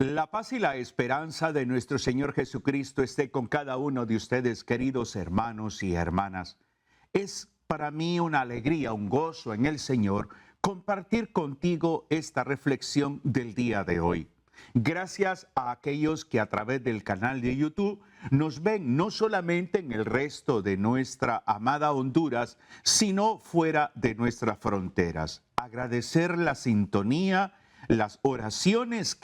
La paz y la esperanza de nuestro Señor Jesucristo esté con cada uno de ustedes, queridos hermanos y hermanas. Es para mí una alegría, un gozo en el Señor compartir contigo esta reflexión del día de hoy. Gracias a aquellos que a través del canal de YouTube nos ven no solamente en el resto de nuestra amada Honduras, sino fuera de nuestras fronteras. Agradecer la sintonía, las oraciones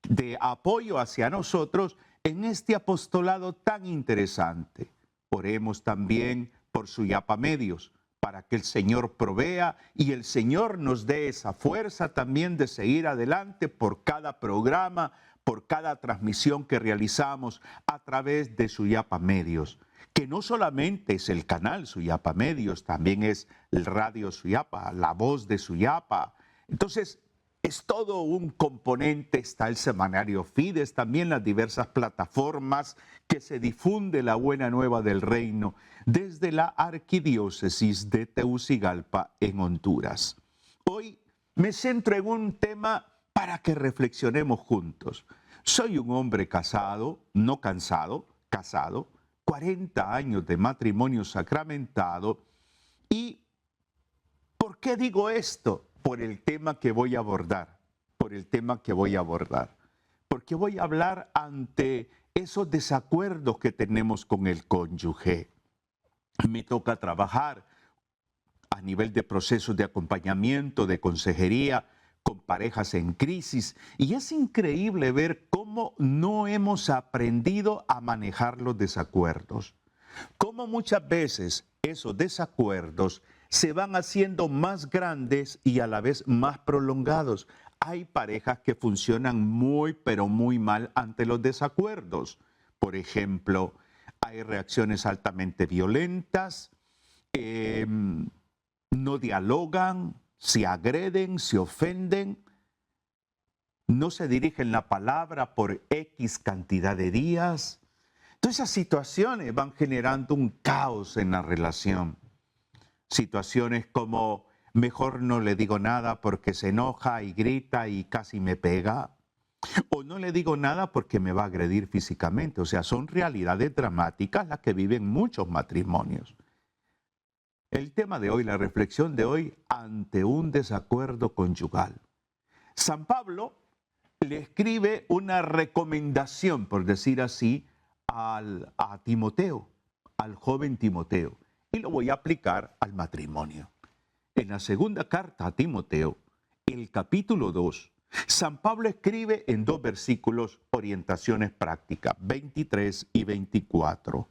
de apoyo hacia nosotros en este apostolado tan interesante. Oremos también por Suyapa Medios, para que el Señor provea y el Señor nos dé esa fuerza también de seguir adelante por cada programa, por cada transmisión que realizamos a través de Suyapa Medios, que no solamente es el canal Suyapa Medios, también es el Radio Suyapa, la voz de Suyapa. Entonces, es todo un componente, está el semanario Fides, también las diversas plataformas que se difunde la buena nueva del reino desde la arquidiócesis de Tegucigalpa en Honduras. Hoy me centro en un tema para que reflexionemos juntos. Soy un hombre casado, no cansado, casado, 40 años de matrimonio sacramentado. ¿Y por qué digo esto? Por el tema que voy a abordar, porque voy a hablar ante esos desacuerdos que tenemos con el cónyuge. Me toca trabajar a nivel de procesos de acompañamiento, de consejería, con parejas en crisis, y es increíble ver cómo no hemos aprendido a manejar los desacuerdos, cómo muchas veces esos desacuerdos se van haciendo más grandes y a la vez más prolongados. Hay parejas que funcionan muy, pero muy mal ante los desacuerdos. Por ejemplo, hay reacciones altamente violentas, no dialogan, se agreden, se ofenden, no se dirigen la palabra por X cantidad de días. Todas esas situaciones van generando un caos en la relación. Situaciones como, mejor no le digo nada porque se enoja y grita y casi me pega, o no le digo nada porque me va a agredir físicamente. O sea, son realidades dramáticas las que viven muchos matrimonios. El tema de hoy, la reflexión de hoy, ante un desacuerdo conyugal. San Pablo le escribe una recomendación, por decir así, a Timoteo, al joven Timoteo. Y lo voy a aplicar al matrimonio. En la segunda carta a Timoteo, el capítulo 2, San Pablo escribe en 2 versículos orientaciones prácticas, 23 y 24.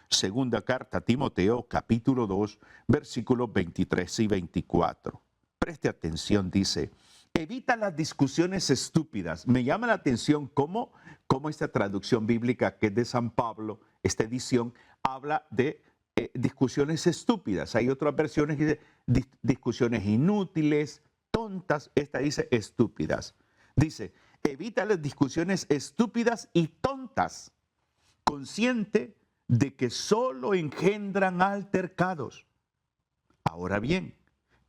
Segunda carta a Timoteo, capítulo 2, versículos 23 y 24. Preste atención, dice, evita las discusiones estúpidas. Me llama la atención cómo esta traducción bíblica que es de San Pablo, esta edición, habla de discusiones estúpidas. Hay otras versiones que dicen discusiones inútiles, tontas. Esta dice estúpidas. Dice, evita las discusiones estúpidas y tontas, consciente de que solo engendran altercados. Ahora bien,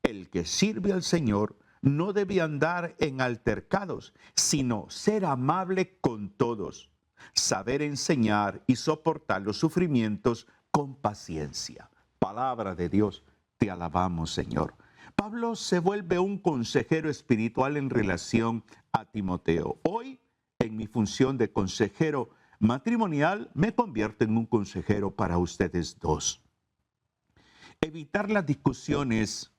el que sirve al Señor no debe andar en altercados, sino ser amable con todos, saber enseñar y soportar los sufrimientos con paciencia. Palabra de Dios, te alabamos, Señor. Pablo se vuelve un consejero espiritual en relación a Timoteo. Hoy, en mi función de consejero matrimonial, me convierto en un consejero para ustedes dos. Evitar las discusiones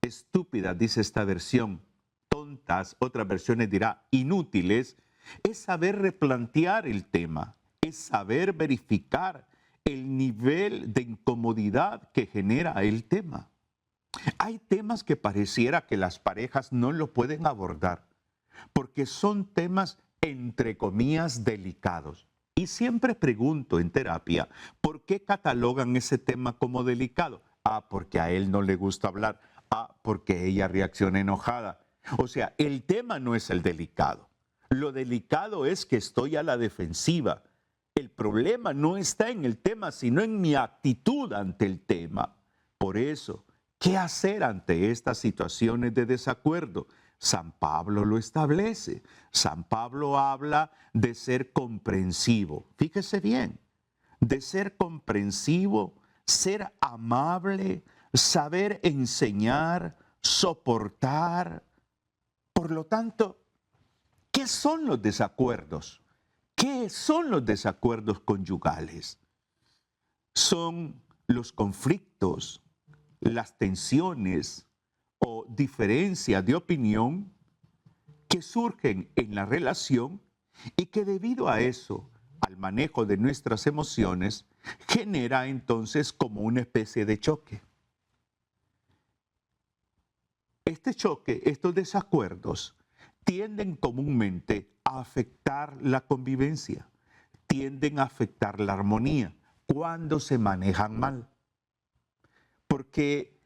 estúpidas, dice esta versión, tontas, otras versiones dirá inútiles, es saber replantear el tema, es saber verificar el nivel de incomodidad que genera el tema. Hay temas que pareciera que las parejas no lo pueden abordar, porque son temas, entre comillas, delicados. Y siempre pregunto en terapia, ¿por qué catalogan ese tema como delicado? Ah, porque a él no le gusta hablar. Ah, porque ella reacciona enojada. O sea, el tema no es el delicado. Lo delicado es que estoy a la defensiva. El problema no está en el tema, sino en mi actitud ante el tema. Por eso, ¿qué hacer ante estas situaciones de desacuerdo? San Pablo lo establece. San Pablo habla de ser comprensivo. Fíjese bien, de ser comprensivo, ser amable, saber enseñar, soportar. Por lo tanto, ¿qué son los desacuerdos? ¿Qué son los desacuerdos conyugales? Son los conflictos, las tensiones o diferencias de opinión que surgen en la relación y que debido a eso, al manejo de nuestras emociones, genera entonces como una especie de choque. Este choque, estos desacuerdos, tienden comúnmente a afectar la convivencia, tienden a afectar la armonía cuando se manejan mal. Porque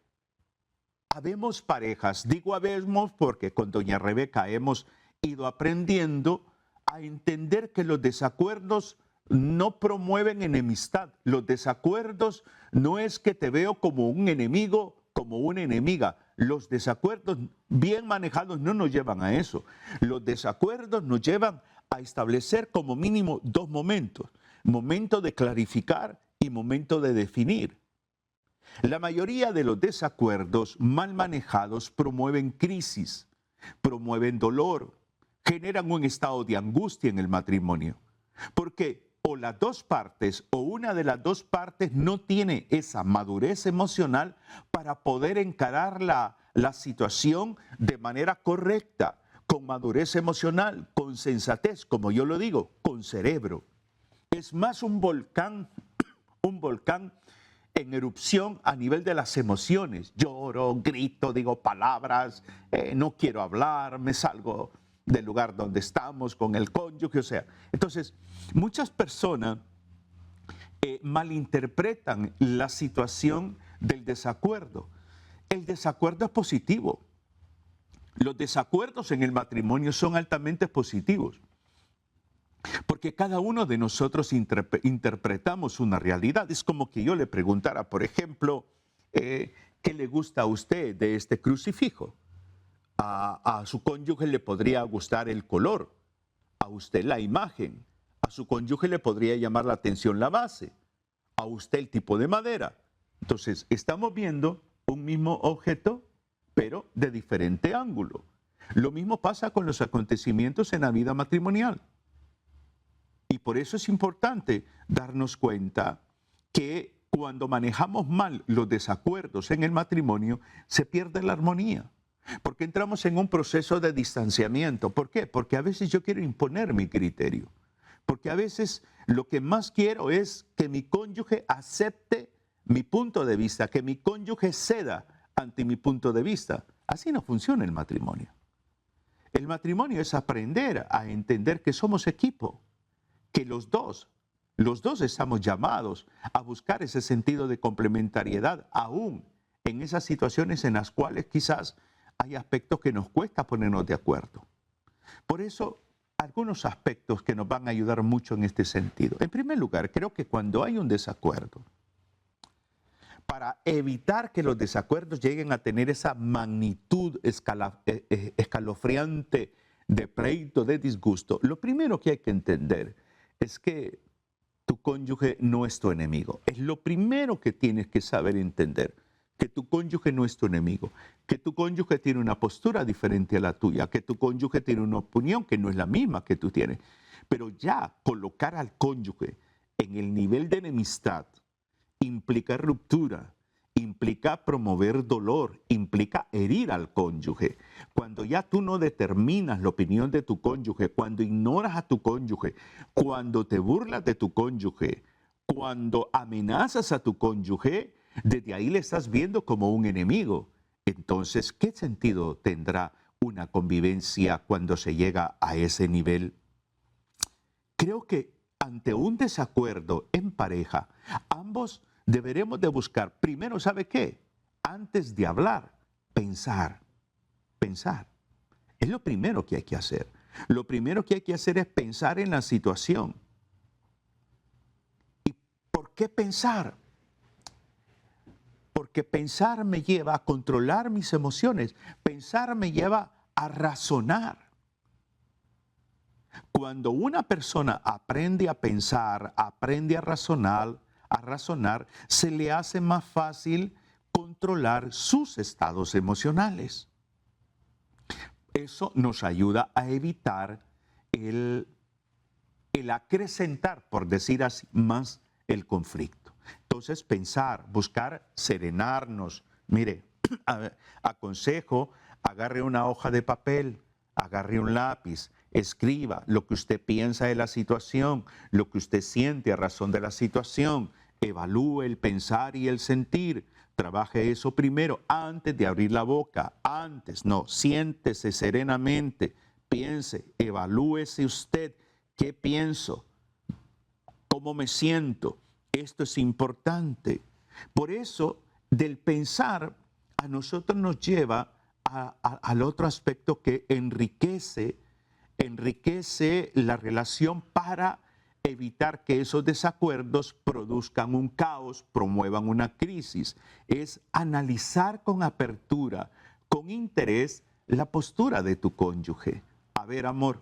habemos parejas, digo habemos porque con doña Rebeca hemos ido aprendiendo a entender que los desacuerdos no promueven enemistad. Los desacuerdos no es que te veo como un enemigo, como una enemiga. Los desacuerdos bien manejados no nos llevan a eso. Los desacuerdos nos llevan a establecer como mínimo dos momentos. Momento de clarificar y momento de definir. La mayoría de los desacuerdos mal manejados promueven crisis, promueven dolor, generan un estado de angustia en el matrimonio. Porque o las dos partes o una de las dos partes no tiene esa madurez emocional para poder encarar la situación de manera correcta, con madurez emocional, con sensatez, como yo lo digo, con cerebro. Es más un volcán en erupción a nivel de las emociones. Lloro, grito, digo palabras, no quiero hablar, me salgo del lugar donde estamos con el cónyuge, o sea. Entonces, muchas personas malinterpretan la situación del desacuerdo. El desacuerdo es positivo. Los desacuerdos en el matrimonio son altamente positivos. Porque cada uno de nosotros interpretamos una realidad. Es como que yo le preguntara, por ejemplo, ¿qué le gusta a usted de este crucifijo? A su cónyuge le podría gustar el color, a usted la imagen, a su cónyuge le podría llamar la atención la base, a usted el tipo de madera. Entonces, estamos viendo un mismo objeto, pero de diferente ángulo. Lo mismo pasa con los acontecimientos en la vida matrimonial. Y por eso es importante darnos cuenta que cuando manejamos mal los desacuerdos en el matrimonio, se pierde la armonía. Porque entramos en un proceso de distanciamiento. ¿Por qué? Porque a veces yo quiero imponer mi criterio. Porque a veces lo que más quiero es que mi cónyuge acepte mi punto de vista, que mi cónyuge ceda ante mi punto de vista. Así no funciona el matrimonio. El matrimonio es aprender a entender que somos equipo, que los dos estamos llamados a buscar ese sentido de complementariedad, aún en esas situaciones en las cuales quizás hay aspectos que nos cuesta ponernos de acuerdo. Por eso, algunos aspectos que nos van a ayudar mucho en este sentido. En primer lugar, creo que cuando hay un desacuerdo, para evitar que los desacuerdos lleguen a tener esa magnitud escalofriante de pleito, de disgusto, lo primero que hay que entender es que tu cónyuge no es tu enemigo. Es lo primero que tienes que saber entender, que tu cónyuge no es tu enemigo, que tu cónyuge tiene una postura diferente a la tuya, que tu cónyuge tiene una opinión que no es la misma que tú tienes. Pero ya colocar al cónyuge en el nivel de enemistad implica ruptura, implica promover dolor, implica herir al cónyuge. Cuando ya tú no determinas la opinión de tu cónyuge, cuando ignoras a tu cónyuge, cuando te burlas de tu cónyuge, cuando amenazas a tu cónyuge, desde ahí le estás viendo como un enemigo. Entonces, ¿qué sentido tendrá una convivencia cuando se llega a ese nivel? Creo que ante un desacuerdo en pareja, ambos deberemos de buscar, primero, ¿sabe qué? Antes de hablar, pensar. Es lo primero que hay que hacer. Lo primero que hay que hacer es pensar en la situación. ¿Y por qué pensar? Porque pensar me lleva a controlar mis emociones. Pensar me lleva a razonar. Cuando una persona aprende a pensar, aprende a razonar, se le hace más fácil controlar sus estados emocionales. Eso nos ayuda a evitar el acrecentar, por decir así, más el conflicto. Entonces, pensar, buscar serenarnos. Mire, aconsejo, agarre una hoja de papel, agarre un lápiz, escriba lo que usted piensa de la situación, lo que usted siente a razón de la situación, evalúe el pensar y el sentir. Trabaje eso primero antes de abrir la boca. Siéntese serenamente, piense, evalúese usted. ¿Qué pienso? ¿Cómo me siento? Esto es importante. Por eso, del pensar a nosotros nos lleva al otro aspecto que enriquece la relación para evitar que esos desacuerdos produzcan un caos, promuevan una crisis. Es analizar con apertura, con interés, la postura de tu cónyuge. A ver, amor,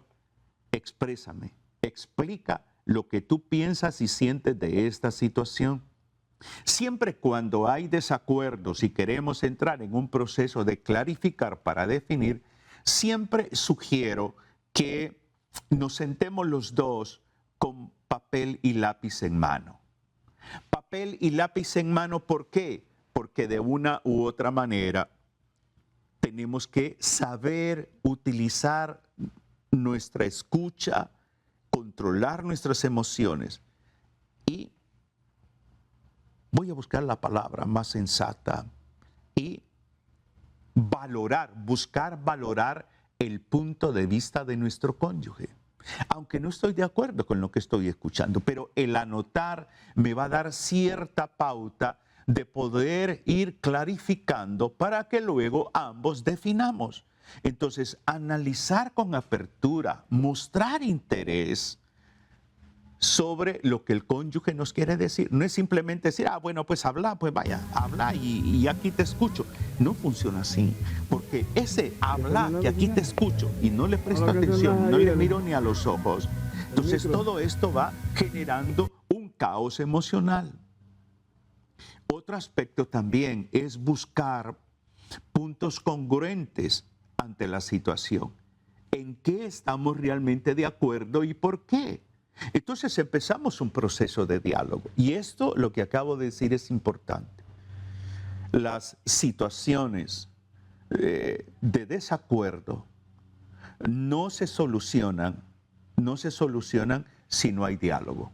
exprésame, explica lo que tú piensas y sientes de esta situación. Siempre cuando hay desacuerdos y queremos entrar en un proceso de clarificar para definir, siempre sugiero que nos sentemos los dos con papel y lápiz en mano. Papel y lápiz en mano, ¿por qué? Porque de una u otra manera tenemos que saber utilizar nuestra escucha, controlar nuestras emociones y voy a buscar la palabra más sensata y buscar valorar el punto de vista de nuestro cónyuge. Aunque no estoy de acuerdo con lo que estoy escuchando, pero el anotar me va a dar cierta pauta de poder ir clarificando para que luego ambos definamos. Entonces, analizar con apertura, mostrar interés sobre lo que el cónyuge nos quiere decir. No es simplemente decir, bueno, pues habla, pues vaya, habla y aquí te escucho. No funciona así, porque ese habla que aquí te escucho y no le presto atención, no le miro ni a los ojos. Entonces todo esto va generando un caos emocional. Otro aspecto también es buscar puntos congruentes ante la situación. ¿En qué estamos realmente de acuerdo y por qué? Entonces empezamos un proceso de diálogo y esto, lo que acabo de decir, es importante. Las situaciones de desacuerdo no se solucionan si no hay diálogo.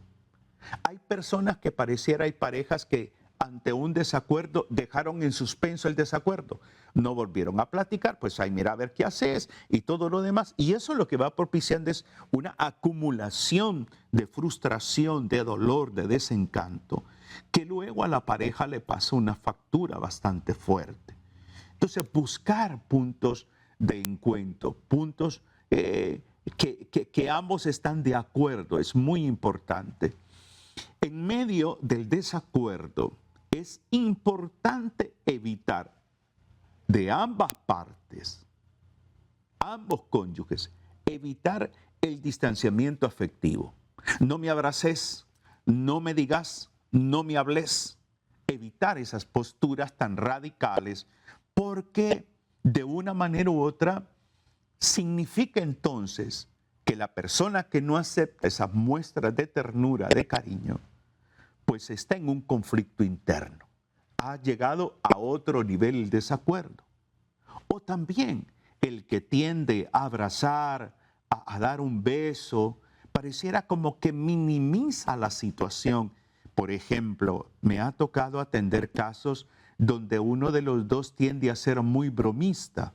Hay personas que pareciera, hay parejas que ante un desacuerdo dejaron en suspenso el desacuerdo, no volvieron a platicar, pues ay, mira a ver qué haces y todo lo demás. Y eso lo que va propiciando es una acumulación de frustración, de dolor, de desencanto, que luego a la pareja le pasa una factura bastante fuerte. Entonces, buscar puntos de encuentro, puntos que ambos están de acuerdo, es muy importante. En medio del desacuerdo, es importante evitar de ambas partes, ambos cónyuges, evitar el distanciamiento afectivo. No me abraces, no me digas, no me hables. Evitar esas posturas tan radicales porque de una manera u otra significa entonces que la persona que no acepta esas muestras de ternura, de cariño, pues está en un conflicto interno. Ha llegado a otro nivel el desacuerdo. O también el que tiende a abrazar, a dar un beso, pareciera como que minimiza la situación. Por ejemplo, me ha tocado atender casos donde uno de los dos tiende a ser muy bromista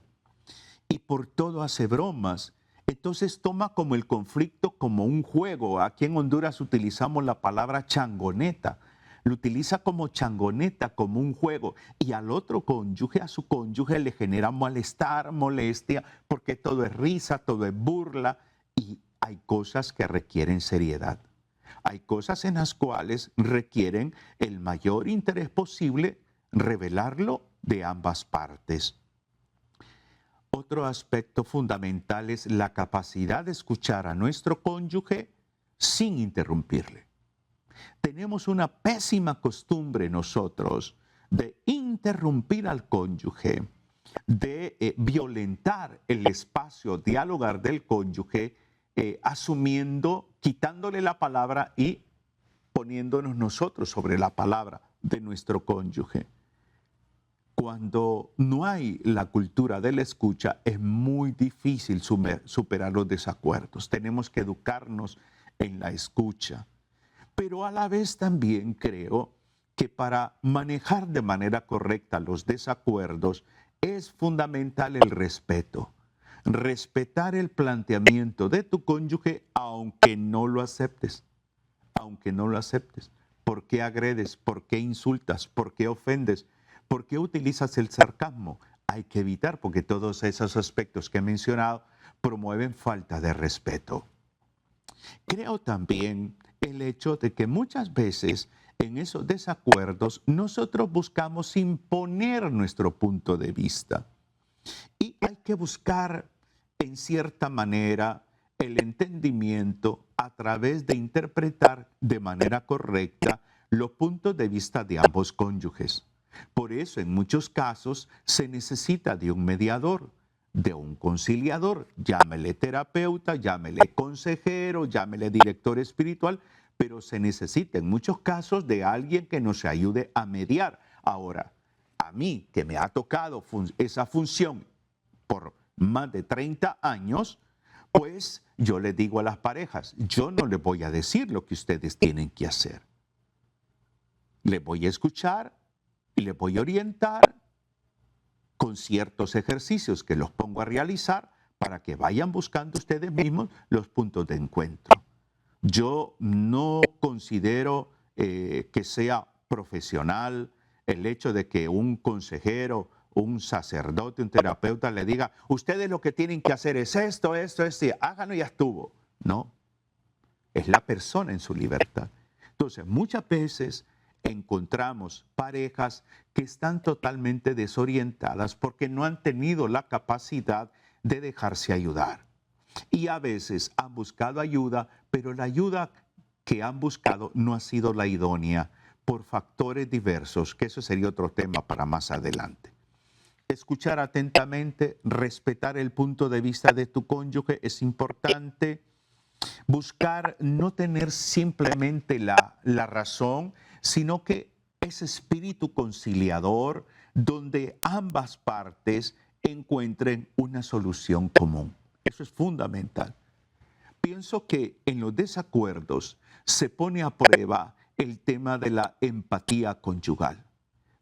y por todo hace bromas. Entonces toma como el conflicto como un juego. Aquí en Honduras utilizamos la palabra changoneta. Lo utiliza como changoneta, como un juego. Y al otro cónyuge, a su cónyuge, le genera malestar, molestia, porque todo es risa, todo es burla. Y hay cosas que requieren seriedad. Hay cosas en las cuales requieren el mayor interés posible, revelarlo de ambas partes. Otro aspecto fundamental es la capacidad de escuchar a nuestro cónyuge sin interrumpirle. Tenemos una pésima costumbre nosotros de interrumpir al cónyuge, de violentar el espacio dialogar del cónyuge, asumiendo, quitándole la palabra y poniéndonos nosotros sobre la palabra de nuestro cónyuge. Cuando no hay la cultura de la escucha, es muy difícil superar los desacuerdos. Tenemos que educarnos en la escucha. Pero a la vez también creo que para manejar de manera correcta los desacuerdos es fundamental el respeto. Respetar el planteamiento de tu cónyuge aunque no lo aceptes. Aunque no lo aceptes. ¿Por qué agredes? ¿Por qué insultas? ¿Por qué ofendes? ¿Por qué utilizas el sarcasmo? Hay que evitar porque todos esos aspectos que he mencionado promueven falta de respeto. Creo también el hecho de que muchas veces en esos desacuerdos nosotros buscamos imponer nuestro punto de vista. Y hay que buscar en cierta manera el entendimiento a través de interpretar de manera correcta los puntos de vista de ambos cónyuges. Por eso en muchos casos se necesita de un mediador, de un conciliador, llámele terapeuta, llámele consejero, llámele director espiritual, pero se necesita en muchos casos de alguien que nos ayude a mediar. Ahora, a mí que me ha tocado esa función por más de 30 años, pues yo le digo a las parejas, yo no les voy a decir lo que ustedes tienen que hacer. Les voy a escuchar y les voy a orientar con ciertos ejercicios que los pongo a realizar para que vayan buscando ustedes mismos los puntos de encuentro. Yo no considero que sea profesional el hecho de que un consejero, un sacerdote, un terapeuta le diga, ustedes lo que tienen que hacer es esto, y háganlo y ya estuvo. No, es la persona en su libertad. Entonces, muchas veces encontramos parejas que están totalmente desorientadas porque no han tenido la capacidad de dejarse ayudar. Y a veces han buscado ayuda, pero la ayuda que han buscado no ha sido la idónea por factores diversos, que eso sería otro tema para más adelante. Escuchar atentamente, respetar el punto de vista de tu cónyuge es importante. Buscar no tener simplemente la razón, sino que ese espíritu conciliador donde ambas partes encuentren una solución común. Eso es fundamental. Pienso que en los desacuerdos se pone a prueba el tema de la empatía conyugal.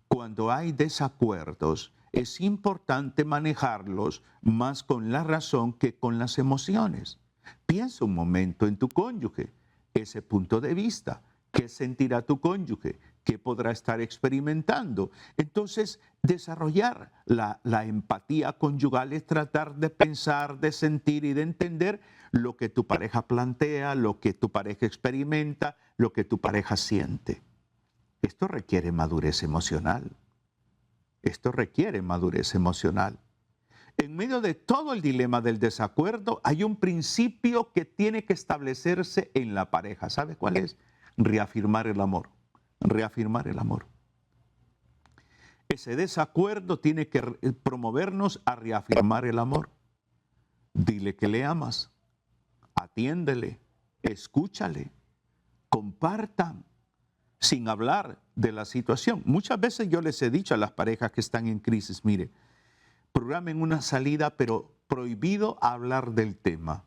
Cuando hay desacuerdos, es importante manejarlos más con la razón que con las emociones. Piensa un momento en tu cónyuge, ese punto de vista. ¿Qué sentirá tu cónyuge? ¿Qué podrá estar experimentando? Entonces, desarrollar la empatía conyugal es tratar de pensar, de sentir y de entender lo que tu pareja plantea, lo que tu pareja experimenta, lo que tu pareja siente. Esto requiere madurez emocional. Esto requiere madurez emocional. En medio de todo el dilema del desacuerdo, hay un principio que tiene que establecerse en la pareja. ¿Sabe cuál es? Reafirmar el amor. Reafirmar el amor. Ese desacuerdo tiene que promovernos a reafirmar el amor. Dile que le amas. Atiéndele. Escúchale. Compartan sin hablar de la situación. Muchas veces yo les he dicho a las parejas que están en crisis, mire, programen una salida, pero prohibido hablar del tema.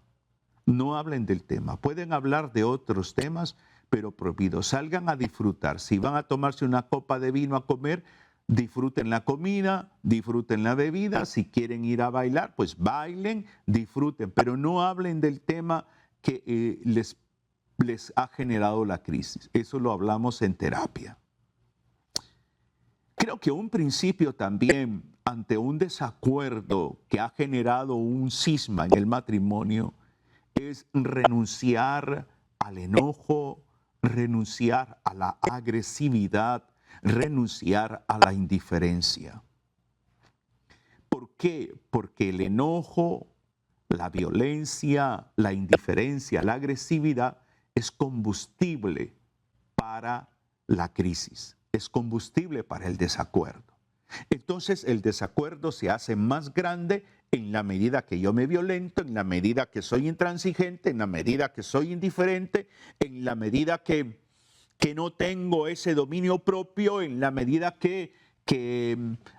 No hablen del tema. Pueden hablar de otros temas, pero prohibido. Salgan a disfrutar. Si van a tomarse una copa de vino a comer, disfruten la comida, disfruten la bebida. Si quieren ir a bailar, pues bailen, disfruten, pero no hablen del tema que les ha generado la crisis. Eso lo hablamos en terapia. Creo que un principio también ante un desacuerdo que ha generado un cisma en el matrimonio es renunciar al enojo, renunciar a la agresividad, renunciar a la indiferencia. ¿Por qué? Porque el enojo, la violencia, la indiferencia, la agresividad es combustible para la crisis, es combustible para el desacuerdo. Entonces el desacuerdo se hace más grande en la medida que yo me violento, en la medida que soy intransigente, en la medida que soy indiferente, en la medida que no tengo ese dominio propio, en la medida que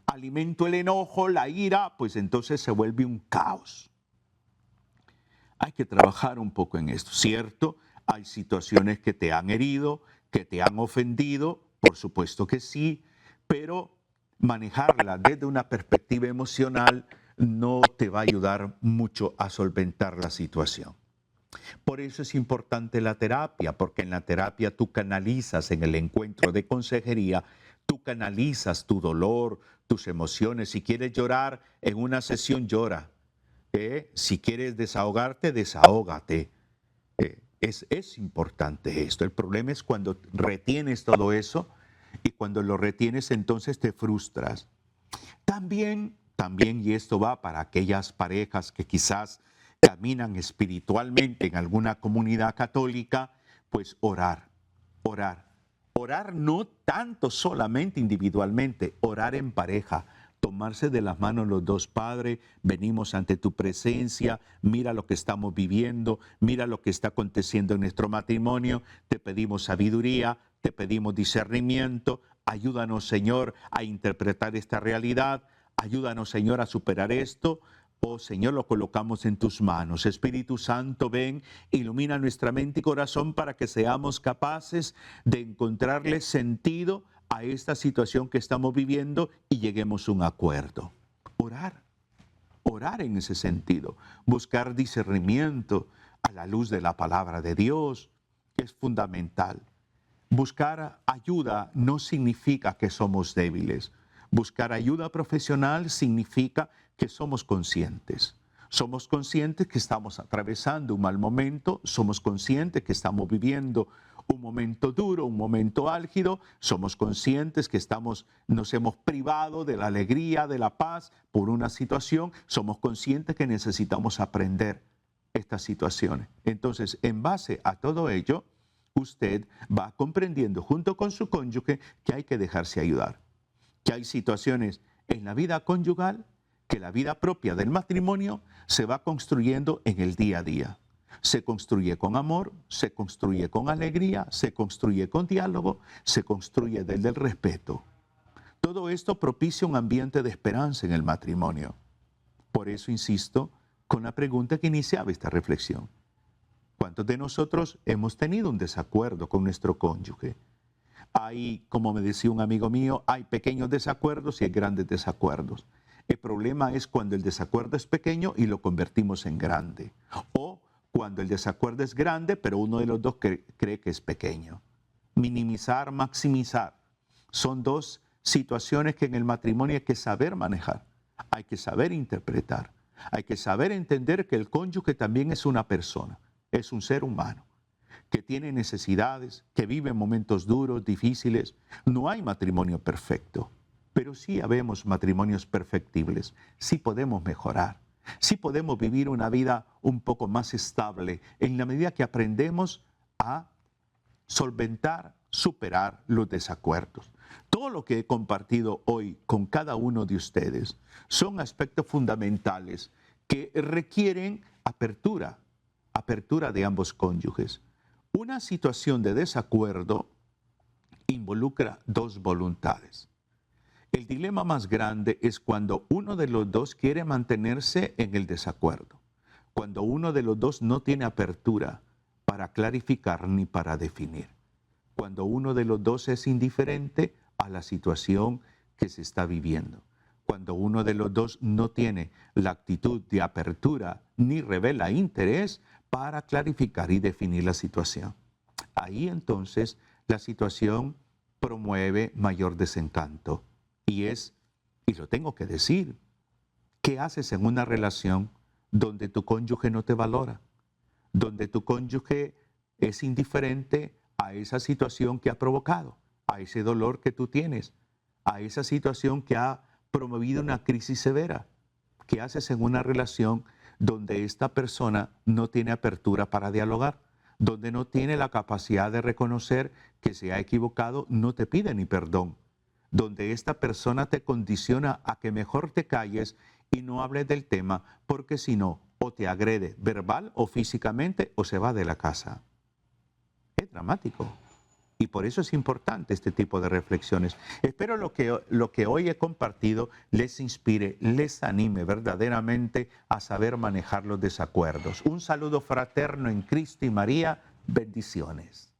alimento el enojo, la ira, pues entonces se vuelve un caos. Hay que trabajar un poco en esto, ¿cierto? Hay situaciones que te han herido, que te han ofendido, por supuesto que sí, pero manejarla desde una perspectiva emocional no te va a ayudar mucho a solventar la situación. Por eso es importante la terapia, porque en la terapia tú canalizas en el encuentro de consejería, tú canalizas tu dolor, tus emociones. Si quieres llorar en una sesión, llora. Si quieres desahogarte, desahógate. Es importante esto. El problema es cuando retienes todo eso y cuando lo retienes entonces te frustras. También, y esto va para aquellas parejas que quizás caminan espiritualmente en alguna comunidad católica, pues orar, orar. Orar no tanto solamente individualmente, orar en pareja, tomarse de las manos los dos. Padre, venimos ante tu presencia, mira lo que estamos viviendo, mira lo que está aconteciendo en nuestro matrimonio, te pedimos sabiduría, te pedimos discernimiento, ayúdanos Señor a interpretar esta realidad, ayúdanos Señor a superar esto. Oh Señor, lo colocamos en tus manos. Espíritu Santo, ven, ilumina nuestra mente y corazón para que seamos capaces de encontrarle sentido a esta situación que estamos viviendo y lleguemos a un acuerdo. Orar, orar en ese sentido, buscar discernimiento a la luz de la palabra de Dios es fundamental. Buscar ayuda no significa que somos débiles. Buscar ayuda profesional significa que somos conscientes. Somos conscientes que estamos atravesando un mal momento, somos conscientes que estamos viviendo un momento duro, un momento álgido, somos conscientes que nos hemos privado de la alegría, de la paz por una situación, somos conscientes que necesitamos aprender estas situaciones. Entonces, en base a todo ello, usted va comprendiendo junto con su cónyuge que hay que dejarse ayudar, que hay situaciones en la vida conyugal, que la vida propia del matrimonio se va construyendo en el día a día. Se construye con amor, se construye con alegría, se construye con diálogo, se construye desde el respeto. Todo esto propicia un ambiente de esperanza en el matrimonio. Por eso insisto con la pregunta que iniciaba esta reflexión. ¿Cuántos de nosotros hemos tenido un desacuerdo con nuestro cónyuge? Hay, como me decía un amigo mío, hay pequeños desacuerdos y hay grandes desacuerdos. El problema es cuando el desacuerdo es pequeño y lo convertimos en grande. O cuando el desacuerdo es grande, pero uno de los dos cree que es pequeño. Minimizar, maximizar. Son dos situaciones que en el matrimonio hay que saber manejar. Hay que saber interpretar. Hay que saber entender que el cónyuge también es una persona, es un ser humano, que tiene necesidades, que vive momentos duros, difíciles. No hay matrimonio perfecto, pero sí habemos matrimonios perfectibles. Sí podemos mejorar, sí podemos vivir una vida un poco más estable en la medida que aprendemos a solventar, superar los desacuerdos. Todo lo que he compartido hoy con cada uno de ustedes son aspectos fundamentales que requieren apertura de ambos cónyuges. Una situación de desacuerdo involucra dos voluntades. El dilema más grande es cuando uno de los dos quiere mantenerse en el desacuerdo, cuando uno de los dos no tiene apertura para clarificar ni para definir, cuando uno de los dos es indiferente a la situación que se está viviendo, cuando uno de los dos no tiene la actitud de apertura ni revela interés para clarificar y definir la situación. Ahí entonces la situación promueve mayor desencanto y lo tengo que decir, ¿qué haces en una relación donde tu cónyuge no te valora? Donde tu cónyuge es indiferente a esa situación que ha provocado, a ese dolor que tú tienes, a esa situación que ha promovido una crisis severa. ¿Qué haces en una relación donde esta persona no tiene apertura para dialogar? Donde no tiene la capacidad de reconocer que se ha equivocado, no te pide ni perdón. Donde esta persona te condiciona a que mejor te calles y no hables del tema, porque si no, o te agrede verbal o físicamente o se va de la casa. Es dramático. Y por eso es importante este tipo de reflexiones. Espero lo que hoy he compartido les inspire, les anime verdaderamente a saber manejar los desacuerdos. Un saludo fraterno en Cristo y María. Bendiciones.